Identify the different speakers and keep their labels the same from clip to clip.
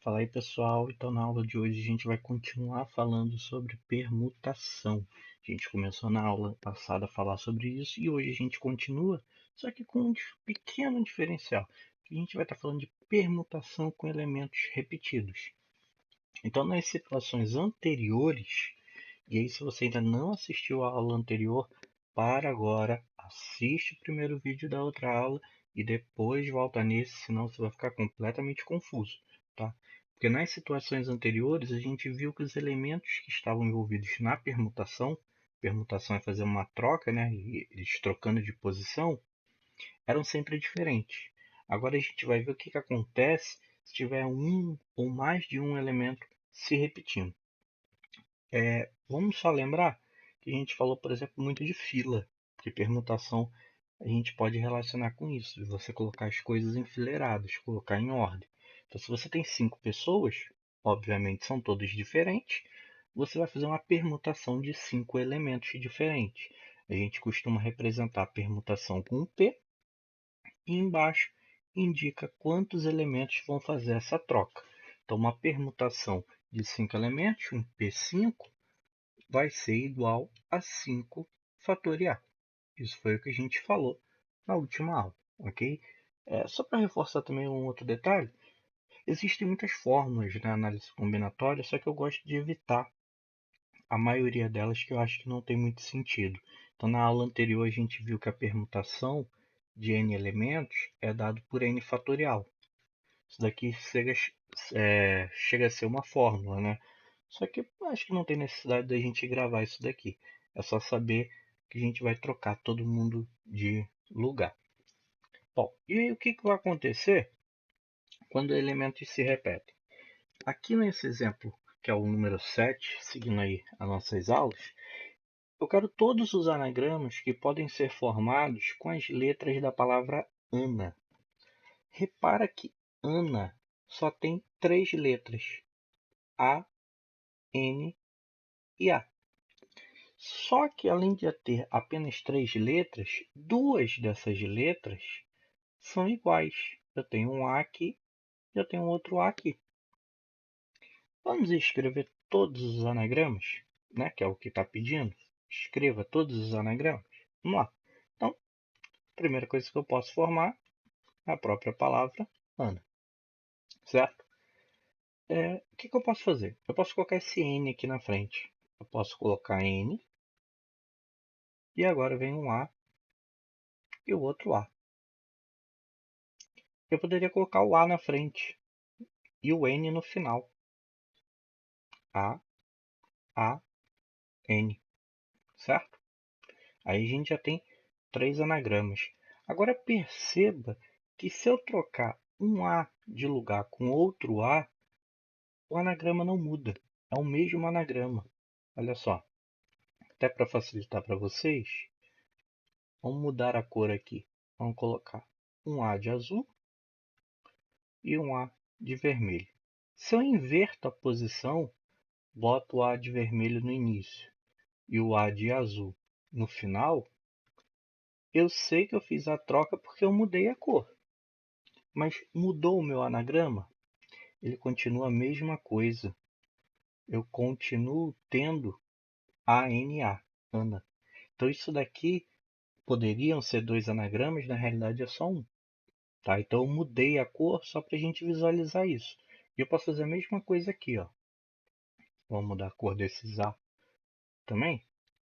Speaker 1: Fala aí pessoal, então na aula de hoje a gente vai continuar falando sobre permutação. A gente começou na aula passada a falar sobre isso e hoje a gente continua, só que com um pequeno diferencial. A gente vai estar falando de permutação com elementos repetidos. Então nas situações anteriores, e aí se você ainda não assistiu a aula anterior, para agora, assiste o primeiro vídeo da outra aula e depois volta nesse, senão você vai ficar completamente confuso, tá? Porque nas situações anteriores a gente viu que os elementos que estavam envolvidos na permutação é fazer uma troca, né? E eles trocando de posição, eram sempre diferentes. Agora a gente vai ver o que que acontece se tiver um ou mais de um elemento se repetindo. Vamos só lembrar que a gente falou, por exemplo, muito de fila, que permutação a gente pode relacionar com isso, de você colocar as coisas enfileiradas, colocar em ordem. Então, se você tem 5 pessoas, obviamente são todos diferentes, você vai fazer uma permutação de 5 elementos diferentes. A gente costuma representar a permutação com um P e embaixo indica quantos elementos vão fazer essa troca. Então, uma permutação de 5 elementos, um P5, vai ser igual a 5 fatorial. Isso foi o que a gente falou na última aula, ok? Só para reforçar também um outro detalhe, existem muitas fórmulas na análise combinatória, só que eu gosto de evitar a maioria delas que eu acho que não tem muito sentido. Então, na aula anterior, a gente viu que a permutação de n elementos é dado por n fatorial. Isso daqui chega a ser uma fórmula, né? Só que eu acho que não tem necessidade da gente gravar isso daqui. É só saber que a gente vai trocar todo mundo de lugar. Bom, e aí o que vai acontecer quando elementos se repetem? Aqui nesse exemplo, que é o número 7, seguindo aí as nossas aulas, eu quero todos os anagramas que podem ser formados com as letras da palavra Ana. Repara que Ana só tem 3 letras: A, N e A. Só que além de ter apenas 3 letras, 2 dessas letras são iguais. Eu tenho um A aqui e eu tenho outro A aqui. Vamos escrever todos os anagramas, né? Que é o que está pedindo. Escreva todos os anagramas. Vamos lá. Então, a primeira coisa que eu posso formar é a própria palavra Ana, certo? O que eu posso fazer? Eu posso colocar esse N aqui na frente. Eu posso colocar N e agora vem um A e o outro A. Eu poderia colocar o A na frente e o N no final. A, A, N, certo? Aí a gente já tem 3 anagramas. Agora perceba que se eu trocar um A de lugar com outro A, o anagrama não muda. É o mesmo anagrama. Olha só, até para facilitar para vocês, vamos mudar a cor aqui. Vamos colocar um A de azul e um A de vermelho. Se eu inverto a posição, boto o A de vermelho no início e o A de azul no final, eu sei que eu fiz a troca porque eu mudei a cor. Mas mudou o meu anagrama? Ele continua a mesma coisa. Eu continuo tendo ANA, Ana. Então isso daqui poderiam ser 2 anagramas, na realidade é só um. Tá? Então eu mudei a cor só para a gente visualizar isso. E eu posso fazer a mesma coisa aqui, ó. Vamos mudar a cor desses A também.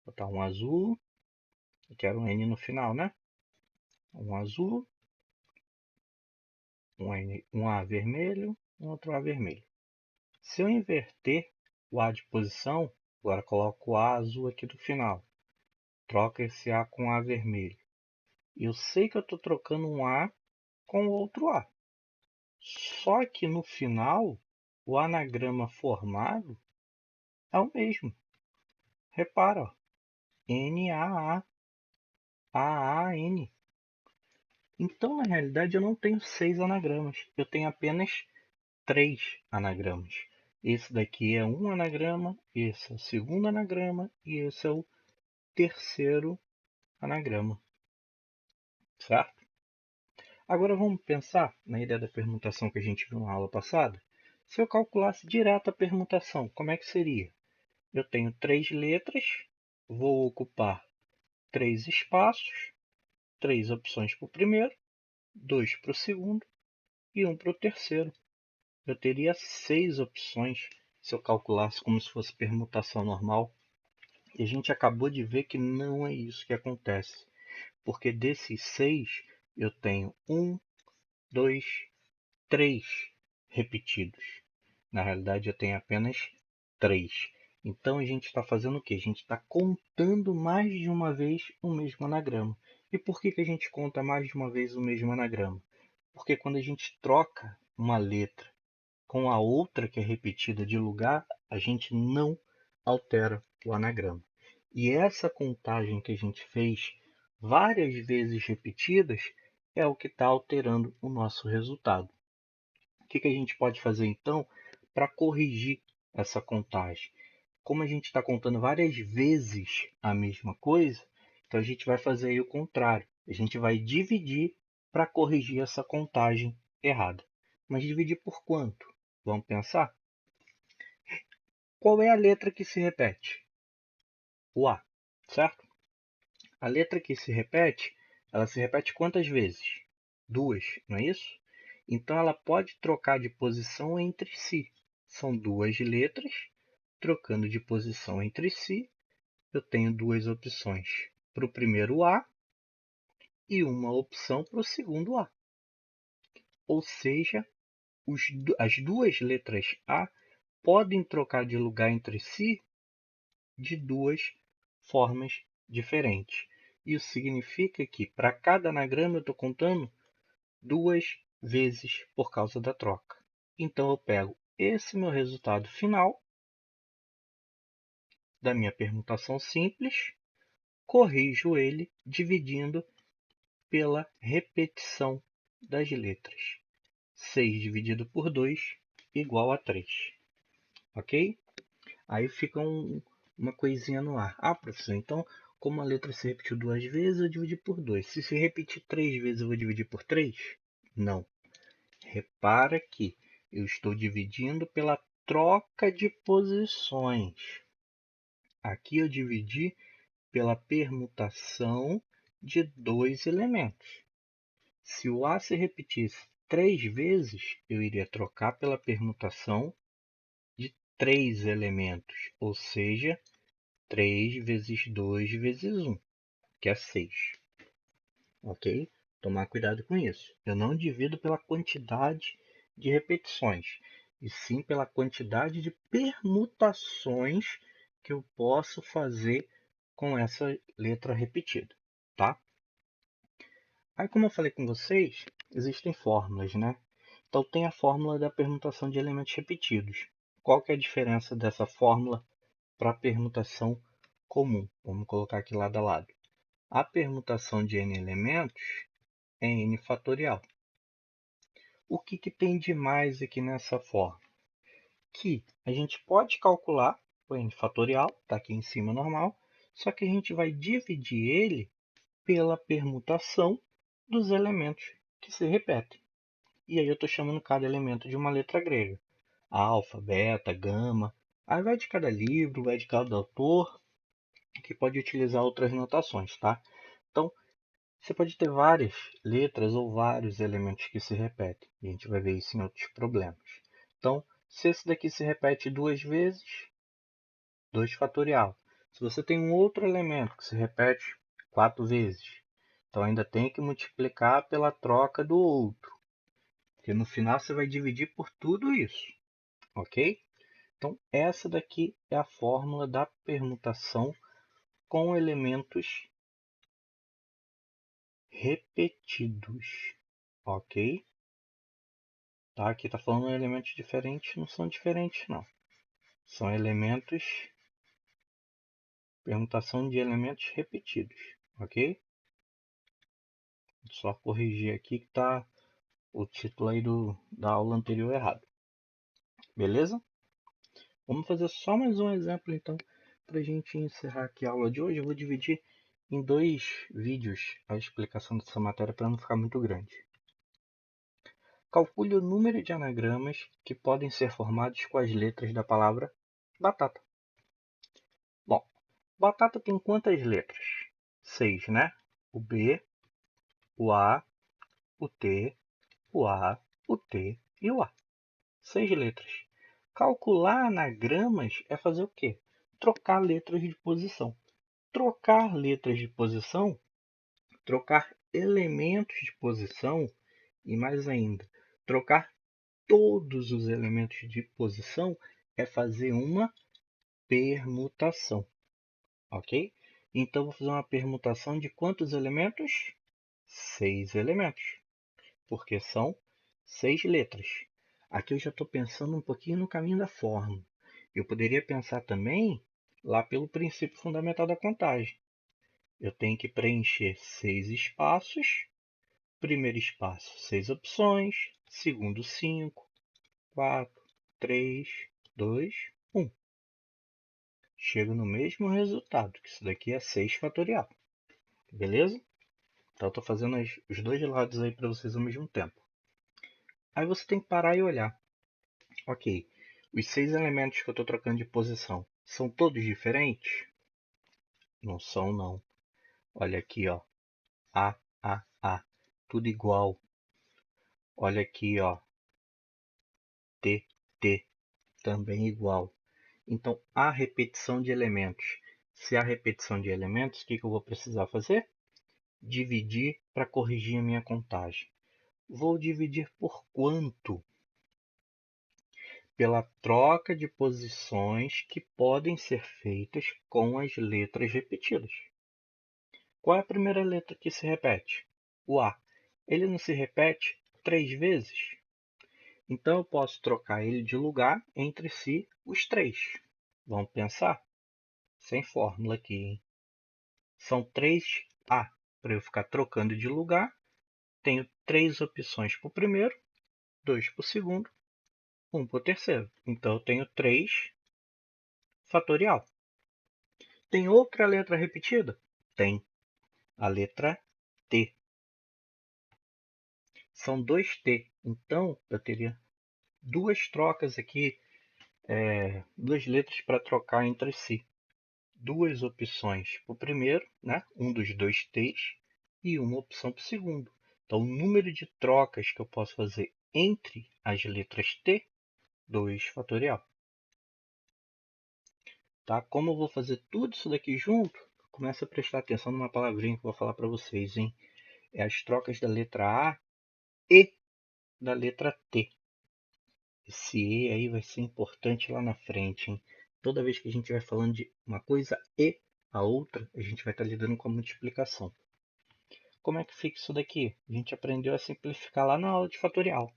Speaker 1: Botar um azul. Eu quero um N no final, né? Um azul, um A vermelho, um outro A vermelho. Se eu inverter o A de posição, agora coloco o A azul aqui do final. Troca esse A com A vermelho. E eu sei que eu estou trocando um A com outro A. Só que no final, o anagrama formado é o mesmo. Repara, ó, NAA, AAN. Então, na realidade, eu não tenho 6 anagramas. Eu tenho apenas 3 anagramas. Esse daqui é um anagrama, esse é o segundo anagrama e esse é o terceiro anagrama, certo? Agora vamos pensar na ideia da permutação que a gente viu na aula passada. Se eu calculasse direto a permutação, como é que seria? Eu tenho 3 letras, vou ocupar 3 espaços, 3 opções para o primeiro, 2 para o segundo e 1 para o terceiro. Eu teria 6 opções se eu calculasse como se fosse permutação normal. E a gente acabou de ver que não é isso que acontece. Porque desses 6, eu tenho 1, 2, 3 repetidos. Na realidade, eu tenho apenas 3. Então, a gente está fazendo o quê? A gente está contando mais de uma vez o mesmo anagrama. E por que a gente conta mais de uma vez o mesmo anagrama? Porque quando a gente troca uma letra com a outra que é repetida de lugar, a gente não altera o anagrama. E essa contagem que a gente fez várias vezes repetidas é o que está alterando o nosso resultado. O que a gente pode fazer então para corrigir essa contagem? Como a gente está contando várias vezes a mesma coisa, então a gente vai fazer aí o contrário. A gente vai dividir para corrigir essa contagem errada. Mas dividir por quanto? Vamos pensar? Qual é a letra que se repete? O A, certo? A letra que se repete, ela se repete quantas vezes? 2, não é isso? Então ela pode trocar de posição entre si. São 2 letras, trocando de posição entre si, eu tenho 2 opções para o primeiro A e uma opção para o segundo A. Ou seja, as 2 letras A podem trocar de lugar entre si de 2 formas diferentes. Isso significa que para cada anagrama eu estou contando 2 vezes por causa da troca. Então eu pego esse meu resultado final da minha permutação simples, corrijo ele dividindo pela repetição das letras. 6 dividido por 2 igual a 3. Ok? Aí fica uma coisinha no ar. Ah, professor, então como a letra se repetiu 2 vezes, eu dividi por 2. Se repetir 3 vezes, eu vou dividir por 3? Não. Repara que eu estou dividindo pela troca de posições. Aqui eu dividi pela permutação de 2 elementos. Se o A se repetisse 3 vezes, eu iria trocar pela permutação de 3 elementos, ou seja, 3 vezes 2 vezes 1, que é 6. Ok? Tomar cuidado com isso. Eu não divido pela quantidade de repetições, e sim pela quantidade de permutações que eu posso fazer com essa letra repetida, tá? Aí, como eu falei com vocês, existem fórmulas, né? Então, tem a fórmula da permutação de elementos repetidos. Qual que é a diferença dessa fórmula para a permutação comum? Vamos colocar aqui lado a lado. A permutação de n elementos é n fatorial. O que tem de mais aqui nessa fórmula? Que a gente pode calcular o n fatorial, está aqui em cima normal, só que a gente vai dividir ele pela permutação dos elementos que se repetem. E aí eu estou chamando cada elemento de uma letra grega. Alfa, beta, gama. Aí vai de cada livro, vai de cada autor, que pode utilizar outras notações, tá? Então, você pode ter várias letras ou vários elementos que se repetem. E a gente vai ver isso em outros problemas. Então, se esse daqui se repete 2 vezes, 2 fatorial. Se você tem um outro elemento que se repete 4 vezes, então ainda tem que multiplicar pela troca do outro. Porque no final você vai dividir por tudo isso, ok? Então, essa daqui é a fórmula da permutação com elementos repetidos, ok? Tá? Aqui está falando elementos diferentes, não são diferentes, não. São elementos, permutação de elementos repetidos, ok? Só corrigir aqui que está o título aí da aula anterior errado. Beleza? Vamos fazer só mais um exemplo, então, para a gente encerrar aqui a aula de hoje. Eu vou dividir em 2 vídeos a explicação dessa matéria para não ficar muito grande. Calcule o número de anagramas que podem ser formados com as letras da palavra batata. Bom, batata tem quantas letras? 6, né? O B, o A, o T, o A, o T e o A. 6 letras. Calcular anagramas é fazer o quê? Trocar letras de posição. Trocar letras de posição, trocar elementos de posição e mais ainda, trocar todos os elementos de posição é fazer uma permutação, ok? Então, vou fazer uma permutação de quantos elementos? 6 elementos, porque são 6 letras. Aqui eu já estou pensando um pouquinho no caminho da fórmula. Eu poderia pensar também lá pelo princípio fundamental da contagem. Eu tenho que preencher 6 espaços. Primeiro espaço, 6 opções. Segundo, 5, 4, 3, 2, 1. Chego no mesmo resultado, que isso daqui é 6 fatorial. Beleza? Então, eu estou fazendo os dois lados aí para vocês ao mesmo tempo. Aí você tem que parar e olhar. Ok, os 6 elementos que eu estou trocando de posição são todos diferentes? Não são, não. Olha aqui, ó. A, A. Tudo igual. Olha aqui, ó. T, T. Também igual. Então, há repetição de elementos. Se há repetição de elementos, o que eu vou precisar fazer? Dividir para corrigir a minha contagem. Vou dividir por quanto? Pela troca de posições que podem ser feitas com as letras repetidas. Qual é a primeira letra que se repete? O A. Ele não se repete 3 vezes? Então, eu posso trocar ele de lugar entre si os 3. Vamos pensar? Sem fórmula aqui, hein? São 3 A. Para eu ficar trocando de lugar, tenho 3 opções para o primeiro, 2 para o segundo, 1 para o terceiro. Então, eu tenho 3 fatorial. Tem outra letra repetida? Tem. A letra T. São 2 T. Então, eu teria duas trocas aqui, duas letras para trocar entre si. Duas opções para o primeiro, né? Um dos dois T's, e uma opção para o segundo. Então, o número de trocas que eu posso fazer entre as letras T, 2 fatorial. Tá? Como eu vou fazer tudo isso daqui junto, começa a prestar atenção numa palavrinha que eu vou falar para vocês, hein? É as trocas da letra A e da letra T. Esse E aí vai ser importante lá na frente, hein? Toda vez que a gente vai falando de uma coisa e a outra, a gente vai estar lidando com a multiplicação. Como é que fica isso daqui? A gente aprendeu a simplificar lá na aula de fatorial.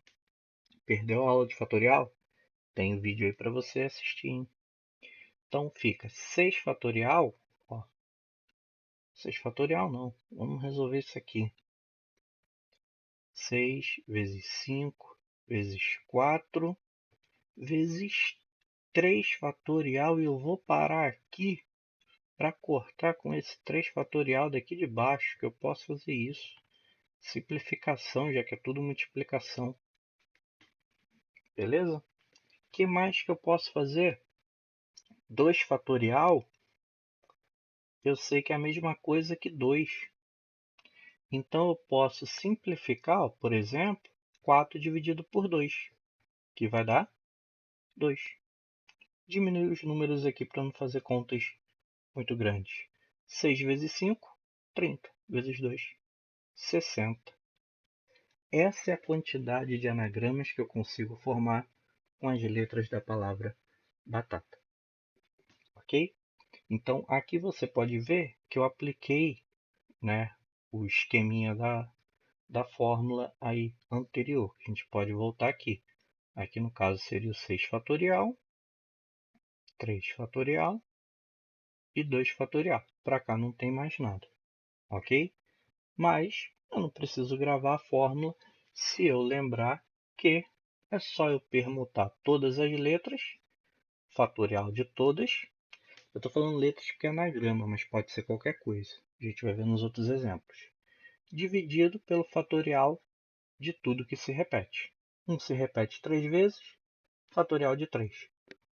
Speaker 1: Perdeu a aula de fatorial? Tem um vídeo aí para você assistir, hein? Então fica 6 fatorial, ó. 6 fatorial não. Vamos resolver isso aqui. 6 vezes 5 vezes 4 vezes 3 fatorial. E eu vou parar aqui para cortar com esse 3 fatorial daqui de baixo, que eu posso fazer isso. Simplificação, já que é tudo multiplicação. Beleza? O que mais que eu posso fazer? 2 fatorial, eu sei que é a mesma coisa que 2. Então, eu posso simplificar, ó, por exemplo, 4 dividido por 2, que vai dar 2. Diminui os números aqui para não fazer contas muito grandes. 6 vezes 5, 30. Vezes 2, 60. Essa é a quantidade de anagramas que eu consigo formar com as letras da palavra batata. Ok? Então, aqui você pode ver que eu apliquei, né, o esqueminha da fórmula aí anterior. A gente pode voltar aqui. Aqui no caso seria o 6 fatorial, 3 fatorial e 2 fatorial. Para cá não tem mais nada, ok? Mas eu não preciso gravar a fórmula se eu lembrar que é só eu permutar todas as letras, fatorial de todas. Eu estou falando letras porque é anagrama, mas pode ser qualquer coisa. A gente vai ver nos outros exemplos. Dividido pelo fatorial de tudo que se repete. Um se repete 3 vezes, fatorial de 3.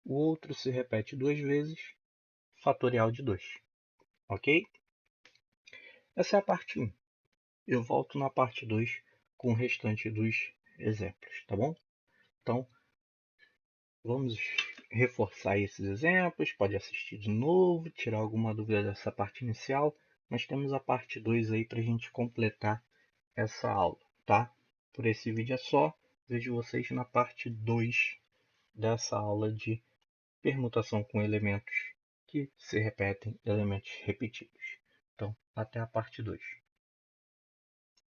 Speaker 1: O outro se repete 2 vezes, fatorial de 2. Ok? Essa é a parte 1. Eu volto na parte 2 com o restante dos exemplos, tá bom? Então, vamos reforçar esses exemplos, pode assistir de novo, tirar alguma dúvida dessa parte inicial, mas temos a parte 2 aí para a gente completar essa aula, tá? Por esse vídeo é só, vejo vocês na parte 2 dessa aula de permutação com elementos que se repetem, elementos repetidos. Então, até a parte 2.